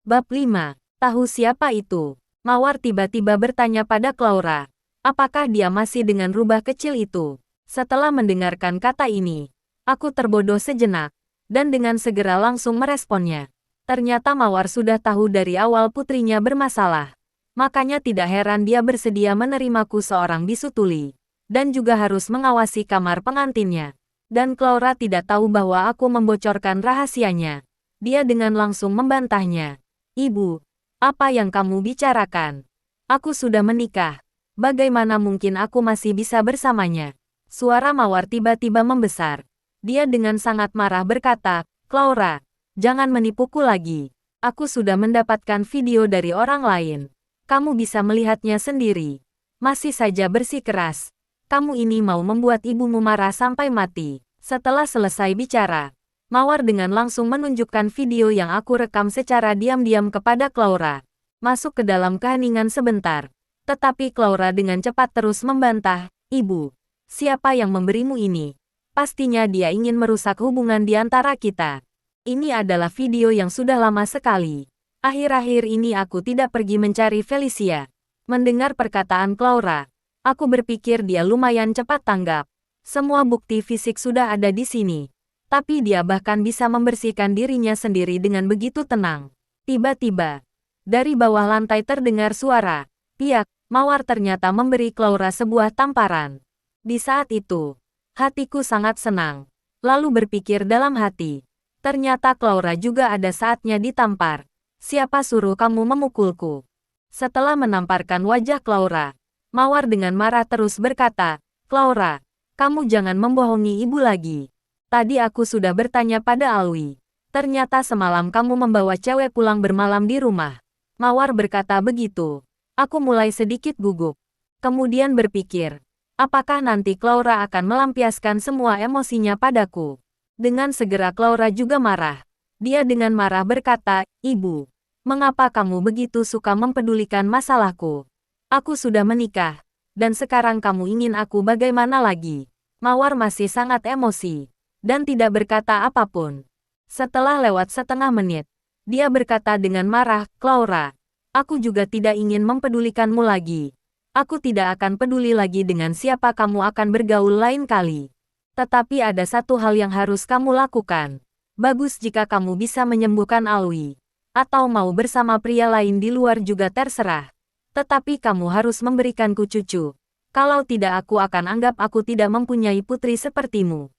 Bab 5. Tahu siapa itu? Mawar tiba-tiba bertanya pada Claura. Apakah dia masih dengan rubah kecil itu? Setelah mendengarkan kata ini, aku terbodoh sejenak, dan dengan segera langsung meresponnya. Ternyata Mawar sudah tahu dari awal putrinya bermasalah. Makanya tidak heran dia bersedia menerimaku seorang bisu tuli, dan juga harus mengawasi kamar pengantinnya. Dan Claura tidak tahu bahwa aku membocorkan rahasianya. Dia dengan langsung membantahnya. Ibu, apa yang kamu bicarakan? Aku sudah menikah. Bagaimana mungkin aku masih bisa bersamanya? Suara Mawar tiba-tiba membesar. Dia dengan sangat marah berkata, Claura, jangan menipuku lagi. Aku sudah mendapatkan video dari orang lain. Kamu bisa melihatnya sendiri. Masih saja bersikeras. Kamu ini mau membuat ibumu marah sampai mati. Setelah selesai bicara, Mawar dengan langsung menunjukkan video yang aku rekam secara diam-diam kepada Claura. Masuk ke dalam keheningan sebentar. Tetapi Claura dengan cepat terus membantah, Ibu, siapa yang memberimu ini? Pastinya dia ingin merusak hubungan di antara kita. Ini adalah video yang sudah lama sekali. Akhir-akhir ini aku tidak pergi mencari Felicia. Mendengar perkataan Claura, aku berpikir dia lumayan cepat tanggap. Semua bukti fisik sudah ada di sini. Tapi dia bahkan bisa membersihkan dirinya sendiri dengan begitu tenang. Tiba-tiba, dari bawah lantai terdengar suara, piak. Mawar ternyata memberi Claura sebuah tamparan. Di saat itu, hatiku sangat senang. Lalu berpikir dalam hati, ternyata Claura juga ada saatnya ditampar. Siapa suruh kamu memukulku? Setelah menamparkan wajah Claura, Mawar dengan marah terus berkata, Claura, kamu jangan membohongi ibu lagi. Tadi aku sudah bertanya pada Alwi. Ternyata semalam kamu membawa cewek pulang bermalam di rumah. Mawar berkata begitu. Aku mulai sedikit gugup. Kemudian berpikir, apakah nanti Claura akan melampiaskan semua emosinya padaku? Dengan segera Claura juga marah. Dia dengan marah berkata, Ibu, mengapa kamu begitu suka mempedulikan masalahku? Aku sudah menikah, dan sekarang kamu ingin aku bagaimana lagi? Mawar masih sangat emosi dan tidak berkata apapun. Setelah lewat setengah menit, dia berkata dengan marah, Claura, aku juga tidak ingin mempedulikanmu lagi. Aku tidak akan peduli lagi dengan siapa kamu akan bergaul lain kali. Tetapi ada satu hal yang harus kamu lakukan. Bagus jika kamu bisa menyembuhkan Alwi. Atau mau bersama pria lain di luar juga terserah. Tetapi kamu harus memberikanku cucu. Kalau tidak aku akan anggap aku tidak mempunyai putri sepertimu.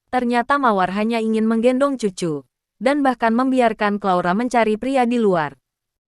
Ternyata Mawar hanya ingin menggendong cucu, dan bahkan membiarkan Claura mencari pria di luar.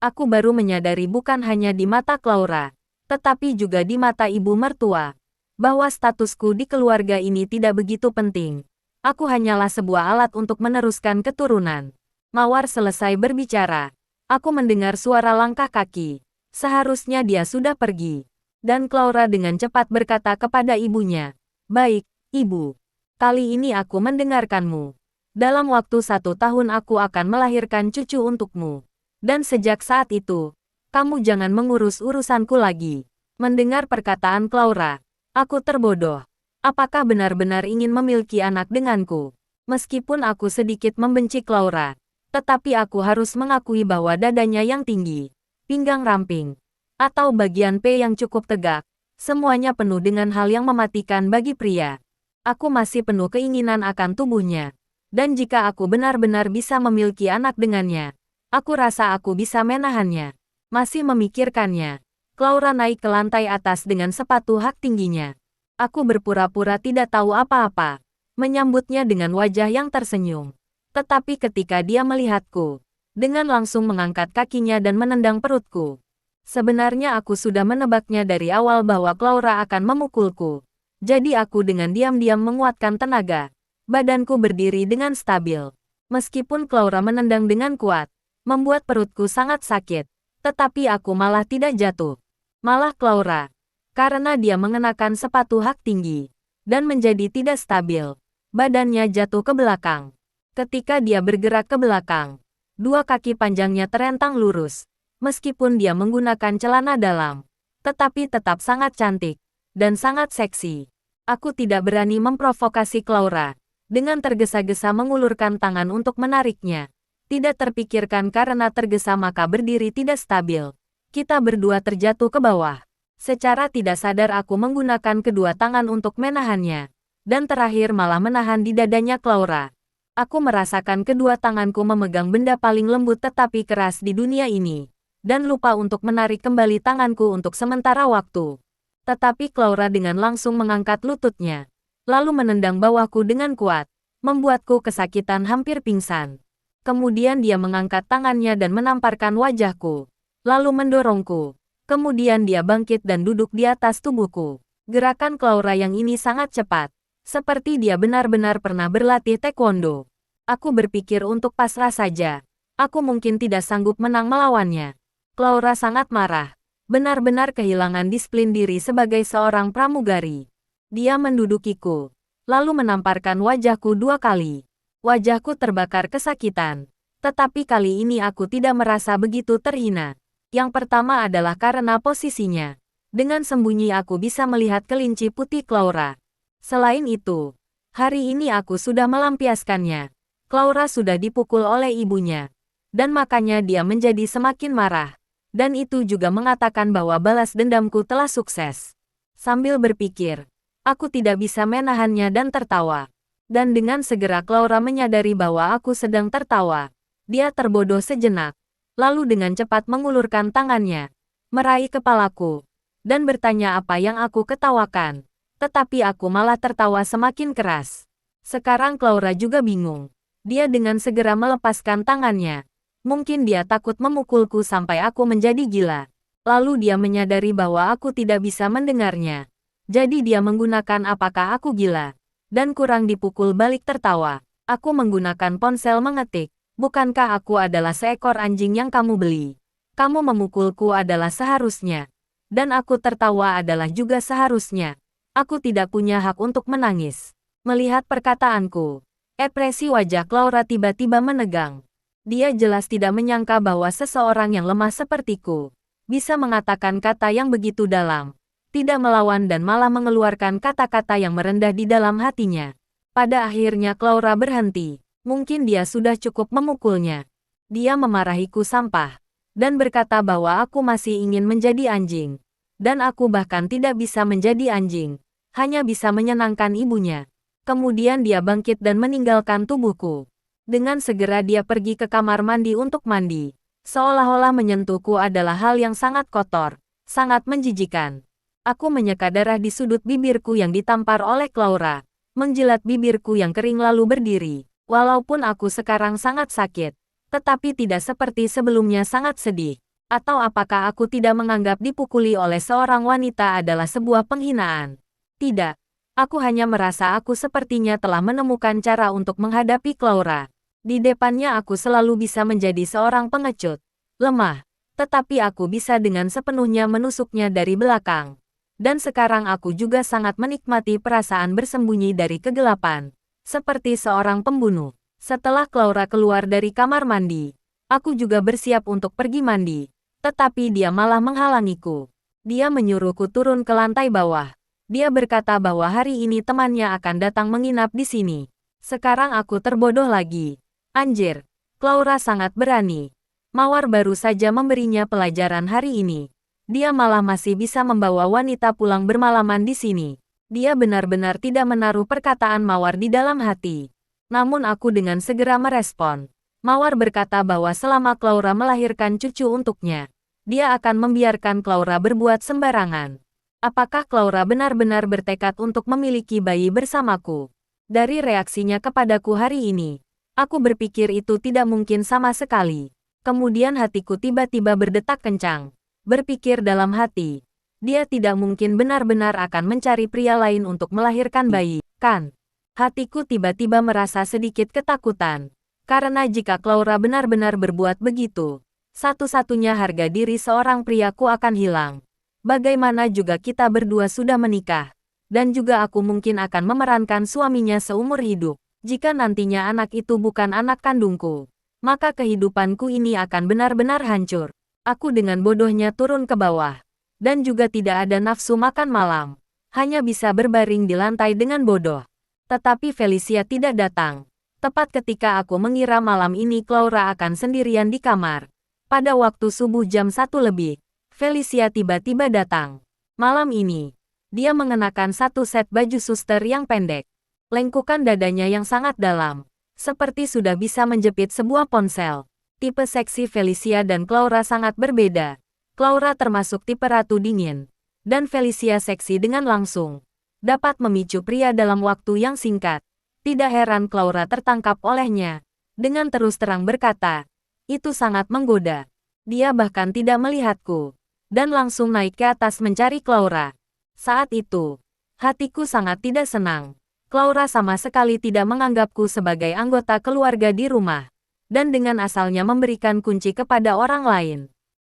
Aku baru menyadari bukan hanya di mata Claura, tetapi juga di mata ibu mertua, bahwa statusku di keluarga ini tidak begitu penting. Aku hanyalah sebuah alat untuk meneruskan keturunan. Mawar selesai berbicara. Aku mendengar suara langkah kaki. Seharusnya dia sudah pergi. Dan Claura dengan cepat berkata kepada ibunya, baik, ibu. Kali ini aku mendengarkanmu. Dalam waktu 1 tahun aku akan melahirkan cucu untukmu. Dan sejak saat itu, kamu jangan mengurus urusanku lagi. Mendengar perkataan Claura, aku terbodoh. Apakah benar-benar ingin memiliki anak denganku? Meskipun aku sedikit membenci Claura, tetapi aku harus mengakui bahwa dadanya yang tinggi, pinggang ramping, atau bagian P yang cukup tegak, semuanya penuh dengan hal yang mematikan bagi pria. Aku masih penuh keinginan akan tubuhnya. Dan jika aku benar-benar bisa memiliki anak dengannya, aku rasa aku bisa menahannya. Masih memikirkannya, Claura naik ke lantai atas dengan sepatu hak tingginya. Aku berpura-pura tidak tahu apa-apa, menyambutnya dengan wajah yang tersenyum. Tetapi ketika dia melihatku, dengan langsung mengangkat kakinya dan menendang perutku. Sebenarnya aku sudah menebaknya dari awal bahwa Claura akan memukulku. Jadi aku dengan diam-diam menguatkan tenaga. Badanku berdiri dengan stabil. Meskipun Claura menendang dengan kuat, membuat perutku sangat sakit. Tetapi aku malah tidak jatuh. Malah Claura, karena dia mengenakan sepatu hak tinggi, dan menjadi tidak stabil, badannya jatuh ke belakang. Ketika dia bergerak ke belakang, 2 kaki panjangnya terentang lurus. Meskipun dia menggunakan celana dalam, tetapi tetap sangat cantik dan sangat seksi. Aku tidak berani memprovokasi Claura. Dengan tergesa-gesa mengulurkan tangan untuk menariknya. Tidak terpikirkan karena tergesa maka berdiri tidak stabil. Kita berdua terjatuh ke bawah. Secara tidak sadar aku menggunakan kedua tangan untuk menahannya. Dan terakhir malah menahan di dadanya Claura. Aku merasakan kedua tanganku memegang benda paling lembut tetapi keras di dunia ini. Dan lupa untuk menarik kembali tanganku untuk sementara waktu. Tetapi Claura dengan langsung mengangkat lututnya. Lalu menendang bawahku dengan kuat, membuatku kesakitan hampir pingsan. Kemudian dia mengangkat tangannya dan menamparkan wajahku, lalu mendorongku. Kemudian dia bangkit dan duduk di atas tubuhku. Gerakan Claura yang ini sangat cepat, seperti dia benar-benar pernah berlatih taekwondo. Aku berpikir untuk pasrah saja. Aku mungkin tidak sanggup menang melawannya. Claura sangat marah, benar-benar kehilangan disiplin diri sebagai seorang pramugari. Dia mendudukiku, lalu menamparkan wajahku 2 kali. Wajahku terbakar kesakitan. Tetapi kali ini aku tidak merasa begitu terhina. Yang pertama adalah karena posisinya. Dengan sembunyi aku bisa melihat kelinci putih Claura. Selain itu, hari ini aku sudah melampiaskannya. Claura sudah dipukul oleh ibunya. Dan makanya dia menjadi semakin marah. Dan itu juga mengatakan bahwa balas dendamku telah sukses. Sambil berpikir, aku tidak bisa menahannya dan tertawa. Dan dengan segera Claura menyadari bahwa aku sedang tertawa. Dia terbodoh sejenak. Lalu dengan cepat mengulurkan tangannya, meraih kepalaku, dan bertanya apa yang aku ketawakan. Tetapi aku malah tertawa semakin keras. Sekarang Claura juga bingung. Dia dengan segera melepaskan tangannya. Mungkin dia takut memukulku sampai aku menjadi gila. Lalu dia menyadari bahwa aku tidak bisa mendengarnya. Jadi dia menggunakan apakah aku gila. Dan kurang dipukul balik tertawa. Aku menggunakan ponsel mengetik. Bukankah aku adalah seekor anjing yang kamu beli? Kamu memukulku adalah seharusnya. Dan aku tertawa adalah juga seharusnya. Aku tidak punya hak untuk menangis. Melihat perkataanku, ekspresi wajah Claura tiba-tiba menegang. Dia jelas tidak menyangka bahwa seseorang yang lemah sepertiku bisa mengatakan kata yang begitu dalam. Tidak melawan dan malah mengeluarkan kata-kata yang merendah di dalam hatinya. Pada akhirnya Claura berhenti. Mungkin dia sudah cukup memukulnya. Dia memarahiku sampah. Dan berkata bahwa aku masih ingin menjadi anjing. Dan aku bahkan tidak bisa menjadi anjing. Hanya bisa menyenangkan ibunya. Kemudian dia bangkit dan meninggalkan tubuhku. Dengan segera dia pergi ke kamar mandi untuk mandi. Seolah-olah menyentuhku adalah hal yang sangat kotor. Sangat menjijikan. Aku menyeka darah di sudut bibirku yang ditampar oleh Claura. Menjilat bibirku yang kering lalu berdiri. Walaupun aku sekarang sangat sakit. Tetapi tidak seperti sebelumnya sangat sedih. Atau apakah aku tidak menganggap dipukuli oleh seorang wanita adalah sebuah penghinaan? Tidak. Aku hanya merasa aku sepertinya telah menemukan cara untuk menghadapi Claura. Di depannya aku selalu bisa menjadi seorang pengecut. Lemah. Tetapi aku bisa dengan sepenuhnya menusuknya dari belakang. Dan sekarang aku juga sangat menikmati perasaan bersembunyi dari kegelapan. Seperti seorang pembunuh. Setelah Claura keluar dari kamar mandi, aku juga bersiap untuk pergi mandi. Tetapi dia malah menghalangiku. Dia menyuruhku turun ke lantai bawah. Dia berkata bahwa hari ini temannya akan datang menginap di sini. Sekarang aku terbodoh lagi. Anjir, Claura sangat berani. Mawar baru saja memberinya pelajaran hari ini. Dia malah masih bisa membawa wanita pulang bermalaman di sini. Dia benar-benar tidak menaruh perkataan Mawar di dalam hati. Namun aku dengan segera merespon. Mawar berkata bahwa selama Claura melahirkan cucu untuknya, dia akan membiarkan Claura berbuat sembarangan. Apakah Claura benar-benar bertekad untuk memiliki bayi bersamaku? Dari reaksinya kepadaku hari ini, aku berpikir itu tidak mungkin sama sekali. Kemudian hatiku tiba-tiba berdetak kencang. Berpikir dalam hati, dia tidak mungkin benar-benar akan mencari pria lain untuk melahirkan bayi, kan? Hatiku tiba-tiba merasa sedikit ketakutan. Karena jika Claura benar-benar berbuat begitu, satu-satunya harga diri seorang priaku akan hilang. Bagaimana juga kita berdua sudah menikah. Dan juga aku mungkin akan memerankan suaminya seumur hidup. Jika nantinya anak itu bukan anak kandungku, maka kehidupanku ini akan benar-benar hancur. Aku dengan bodohnya turun ke bawah. Dan juga tidak ada nafsu makan malam. Hanya bisa berbaring di lantai dengan bodoh. Tetapi Felicia tidak datang. Tepat ketika aku mengira malam ini Clara akan sendirian di kamar. Pada waktu subuh jam 1 lebih, Felicia tiba-tiba datang. Malam ini, dia mengenakan satu set baju suster yang pendek. Lengkukan dadanya yang sangat dalam. Seperti sudah bisa menjepit sebuah ponsel. Tipe seksi Felicia dan Clara sangat berbeda. Clara termasuk tipe ratu dingin. Dan Felicia seksi dengan langsung. Dapat memicu pria dalam waktu yang singkat. Tidak heran Clara tertangkap olehnya. Dengan terus terang berkata, itu sangat menggoda. Dia bahkan tidak melihatku. Dan langsung naik ke atas mencari Clara. Saat itu, hatiku sangat tidak senang. Clara sama sekali tidak menganggapku sebagai anggota keluarga di rumah. Dan dengan asalnya memberikan kunci kepada orang lain.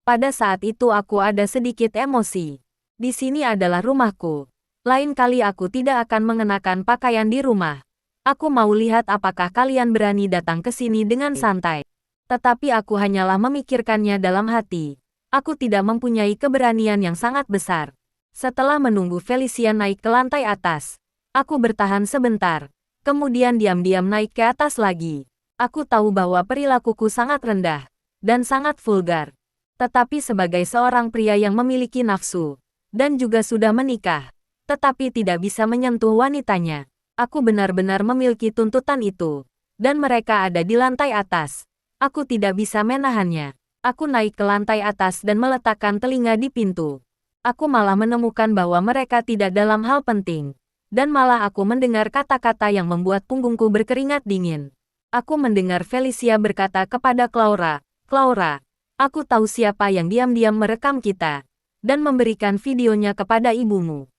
Pada saat itu aku ada sedikit emosi. Di sini adalah rumahku. Lain kali aku tidak akan mengenakan pakaian di rumah. Aku mau lihat apakah kalian berani datang ke sini dengan santai. Tetapi aku hanyalah memikirkannya dalam hati. Aku tidak mempunyai keberanian yang sangat besar. Setelah menunggu Felicia naik ke lantai atas, aku bertahan sebentar. Kemudian diam-diam naik ke atas lagi. Aku tahu bahwa perilakuku sangat rendah dan sangat vulgar. Tetapi sebagai seorang pria yang memiliki nafsu, dan juga sudah menikah, tetapi tidak bisa menyentuh wanitanya, aku benar-benar memiliki tuntutan itu. Dan mereka ada di lantai atas. Aku tidak bisa menahannya. Aku naik ke lantai atas dan meletakkan telinga di pintu. Aku malah menemukan bahwa mereka tidak dalam hal penting. Dan malah aku mendengar kata-kata yang membuat punggungku berkeringat dingin. Aku mendengar Felicia berkata kepada Clara, "Clara, aku tahu siapa yang diam-diam merekam kita dan memberikan videonya kepada ibumu.